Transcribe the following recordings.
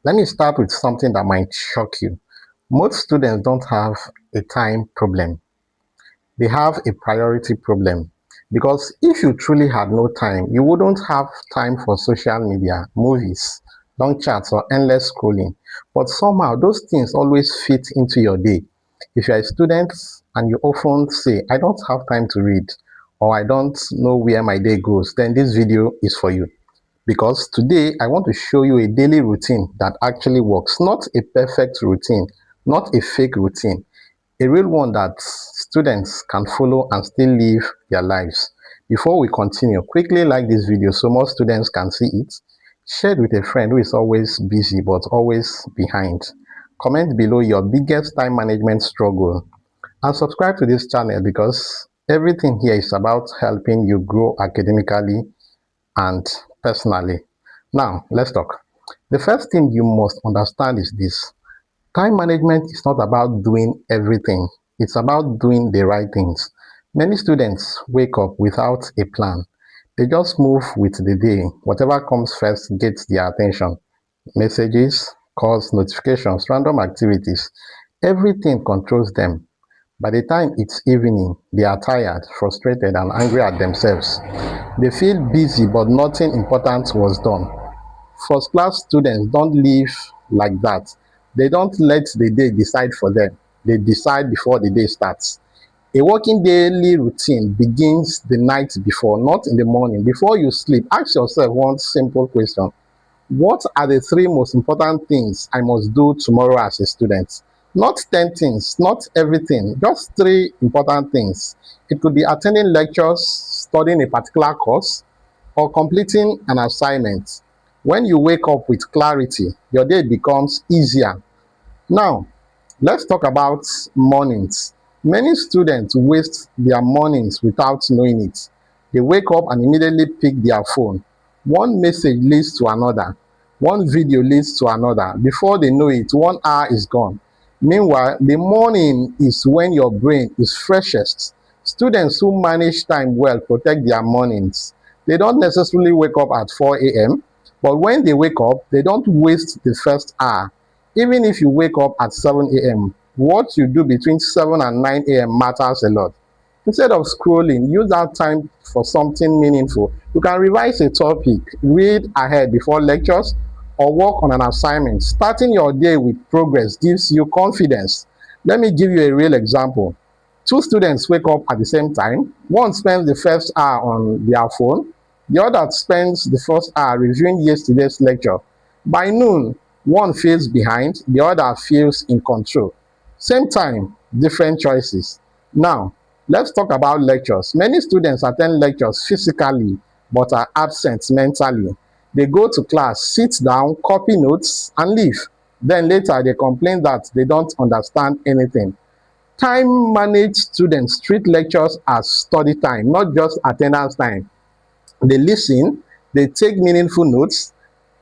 Let me start with something that might shock you. Most students don't have a time problem, they have a priority problem. Because if you truly had no time, you wouldn't have time for social media, movies, long chats, or endless scrolling. But somehow, those things always fit into your day. If you're a student and you often say, I don't have time to read, or I don't know where my day goes, then this video is for you. Because today I want to show you a daily routine that actually works, not a perfect routine, not a fake routine, a real one that students can follow and still live their lives. Before we continue, quickly like this video so more students can see it. Share it with a friend who is always busy but always behind. Comment below your biggest time management struggle and subscribe to this channel because everything here is about helping you grow academically and personally. Now, let's talk. The first thing you must understand is this: time management is not about doing everything, it's about doing the right things. Many students wake up without a plan. They just move with the day. Whatever comes first gets their attention. Messages, calls, notifications, random activities. Everything controls them. By the time it's evening, they are tired, frustrated, and angry at themselves. They feel busy, but nothing important was done. First class students don't live like that. They don't let the day decide for them. They decide before the day starts. A working daily routine begins the night before, not in the morning. Before you sleep, ask yourself one simple question: what are the three most important things I must do tomorrow as a student? Not 10 things, not everything, just three important things. It could be attending lectures, studying a particular course, or completing an assignment. When you wake up with clarity, your day becomes easier. Now, let's talk about mornings. Many students waste their mornings without knowing it. They wake up and immediately pick their phone. One message leads to another. One video leads to another. Before they know it, 1 hour is gone. Meanwhile, the morning is when your brain is freshest. Students who manage time well protect their mornings. They don't necessarily wake up at 4 a.m., but when they wake up, they don't waste the first hour. Even if you wake up at 7 a.m., what you do between 7 and 9 a.m. matters a lot. Instead of scrolling, use that time for something meaningful. You can revise a topic, read ahead before lectures, or work on an assignment. Starting your day with progress gives you confidence. Let me give you a real example. Two students wake up at the same time. One spends the first hour on their phone, the other spends the first hour reviewing yesterday's lecture. By noon, one feels behind, the other feels in control. Same time, different choices. Now, let's talk about lectures. Many students attend lectures physically but are absent mentally. They go to class, sit down, copy notes, and leave. Then later they complain that they don't understand anything. Time managed students treat lectures as study time, not just attendance time. They listen, they take meaningful notes,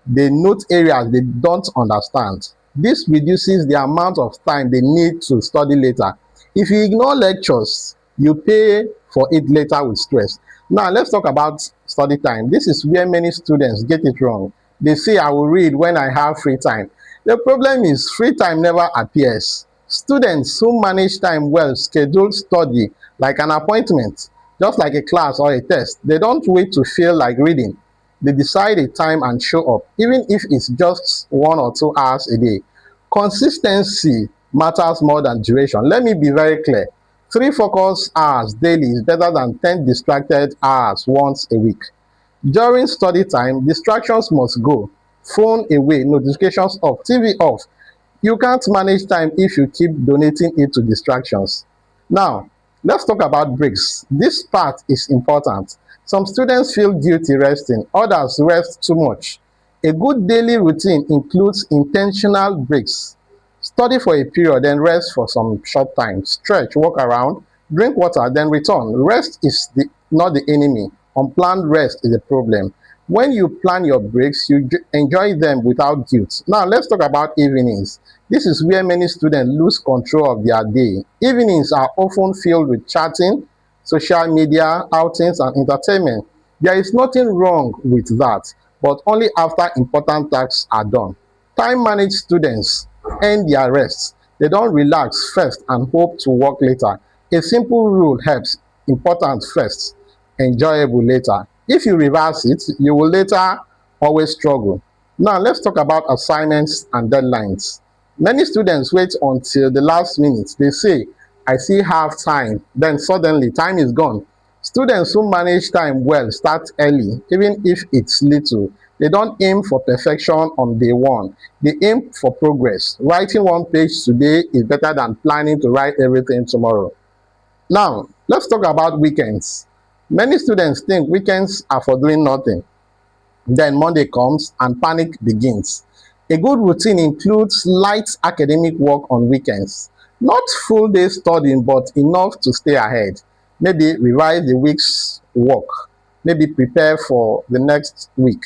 they note areas they don't understand. This reduces the amount of time they need to study later. If you ignore lectures, you pay for it later with stress. Now, let's talk about study time. This is where many students get it wrong. They say, I will read when I have free time. The problem is, free time never appears. Students who manage time well schedule study like an appointment, just like a class or a test. They don't wait to feel like reading. They decide a time and show up, even if it's just 1 or 2 hours a day. Consistency matters more than duration. Let me be very clear. 3 focus hours daily is better than 10 distracted hours once a week. During study time, distractions must go. Phone away, notifications off, TV off. You can't manage time if you keep donating it to distractions. Now, let's talk about breaks. This part is important. Some students feel guilty resting, others rest too much. A good daily routine includes intentional breaks. Study for a period, then rest for some short time. Stretch, walk around, drink water, then return. Rest is not the enemy. Unplanned rest is the problem. When you plan your breaks, you enjoy them without guilt. Now, let's talk about evenings. This is where many students lose control of their day. Evenings are often filled with chatting, social media, outings, and entertainment. There is nothing wrong with that, but only after important tasks are done. Time managed students earn their rest. They don't relax first and hope to work later. A simple rule helps: important first, enjoyable later. If you reverse it, you will later always struggle. Now let's talk about assignments and deadlines. Many students wait until the last minute. They say, I still have time. Then suddenly time is gone. Students who manage time well start early, even if it's little. They don't aim for perfection on day one. They aim for progress. Writing one page today is better than planning to write everything tomorrow. Now, let's talk about weekends. Many students think weekends are for doing nothing. Then Monday comes and panic begins. A good routine includes light academic work on weekends. Not full day studying, but enough to stay ahead. Maybe revise the week's work. Maybe prepare for the next week.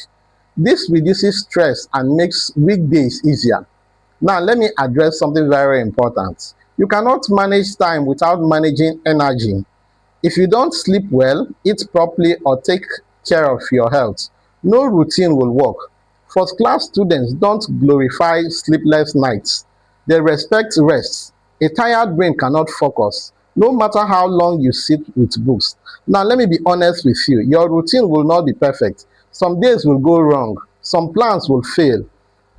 This reduces stress and makes weekdays easier. Now, let me address something very important. You cannot manage time without managing energy. If you don't sleep well, eat properly, or take care of your health, no routine will work. First class students don't glorify sleepless nights. They respect rest. A tired brain cannot focus, no matter how long you sit with books. Now, let me be honest with you. Your routine will not be perfect. Some days will go wrong. Some plans will fail.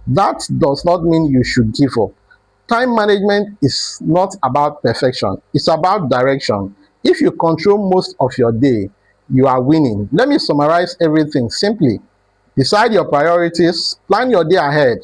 That does not mean you should give up. Time management is not about perfection, it's about direction. If you control most of your day, you are winning. Let me summarize everything simply. Decide your priorities, plan your day ahead,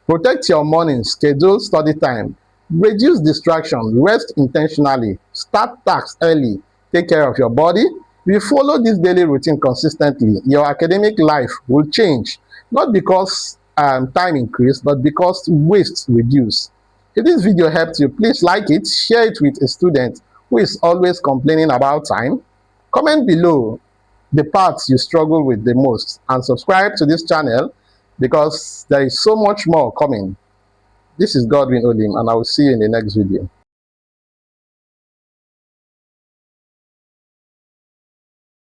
protect your morning, schedule study time, reduce distraction, rest intentionally, start tasks early, take care of your body. If you follow this daily routine consistently, your academic life will change, not because time increase, but because waste reduce. If this video helped you, please like it, share it with a student who is always complaining about time. Comment below the parts you struggle with the most, and subscribe to this channel because there is so much more coming. This is Godwin Olim, and I will see you in the next video.